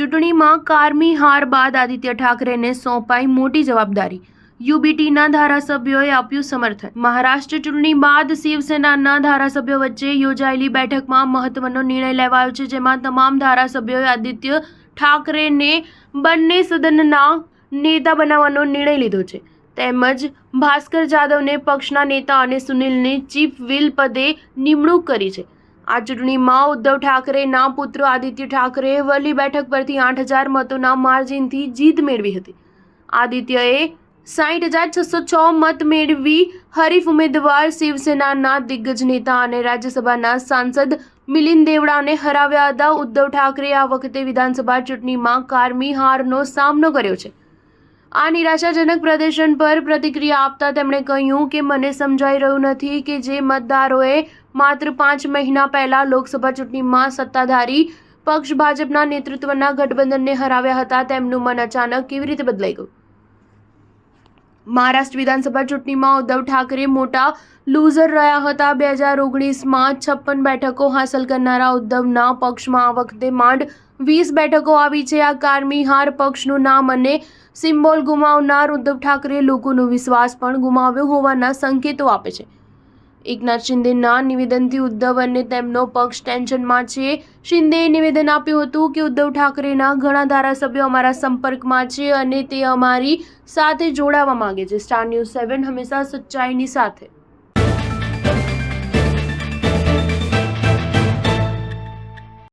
ચૂંટણીમાં કારમી હાર બાદ આદિત્ય ઠાકરેને સોંપાઈ મોટી જવાબદારી। યુબીટીના ધારાસભ્યોએ આપ્યું સમર્થન। મહારાષ્ટ્ર ચૂંટણી બાદ શિવસેનાના ધારાસભ્યો વચ્ચે યોજાયેલી બેઠકમાં મહત્વનો નિર્ણય લેવાયો છે, જેમાં તમામ ધારાસભ્યોએ આદિત્ય ઠાકરેને બંને સદનના નેતા બનાવવાનો નિર્ણય લીધો છે, તેમજ ભાસ્કર જાદવને પક્ષના નેતા અને સુનિલને ચીફ વ્હીલ પદે નિમણૂક કરી છે। આ ચૂંટણીમાં ઉદ્ધવ ઠાકરેના પુત્ર આદિત્ય ઠાકરેએ વરલી બેઠક પરથી 8,000 મતોના માર્જિનથી જીત મેળવી હતી। આદિત્યએ 60,606 મત મેળવી હરીફ ઉમેદવાર શિવસેનાના દિગ્ગજ નેતા અને રાજ્યસભાના સાંસદ મિલિંદ દેવડાને હરાવ્યા હતા। ઉદ્ધવ ઠાકરેએ આ વખતે વિધાનસભા ચૂંટણીમાં કારમી હારનો સામનો કર્યો છે। આ નિરાશાજનક પ્રદર્શન પર પ્રતિક્રિયા આપતા તેમણે કહ્યું કે મને સમજાઈ રહ્યું નથી કે જે મતદારોએ માત્ર 5 મહિના પહેલા લોકસભા ચૂંટણીમાં સત્તાધારી પક્ષ ભાજપના નેતૃત્વના ગઠબંધનને હરાવ્યા હતા, તેમનું મન અચાનક કેવી રીતે બદલાઈ ગયું। મહારાષ્ટ્ર વિધાનસભા ચૂંટણીમાં ઉદ્ધવ ઠાકરે મોટા લૂઝર રહ્યા હતા। 2019માં 56 બેઠકો હાંસલ કરનારા ઉદ્ધવના પક્ષમાં આ વખતે માંડ 20 બેઠકો આવી છે। આ કારમી હાર પક્ષનું નામ અને સિમ્બોલ ગુમાવનાર ઉદ્ધવ ઠાકરે લોકોનો વિશ્વાસ પણ ગુમાવ્યો હોવાના સંકેતો આપે છે। એકનાથ શિંદેના નિવેદનથી ઉદ્ધવ અને તેમનો પક્ષ ટેન્શનમાં છે। શિંદેએ નિવેદન આપ્યું હતું કે ઉદ્ધવ ઠાકરેના ઘણા ધારાસભ્યો અમારા સંપર્કમાં છે અને તે અમારી સાથે જોડાવા માંગે છે। સ્ટાર ન્યૂઝ 7 હંમેશા સચ્ચાઈની સાથે।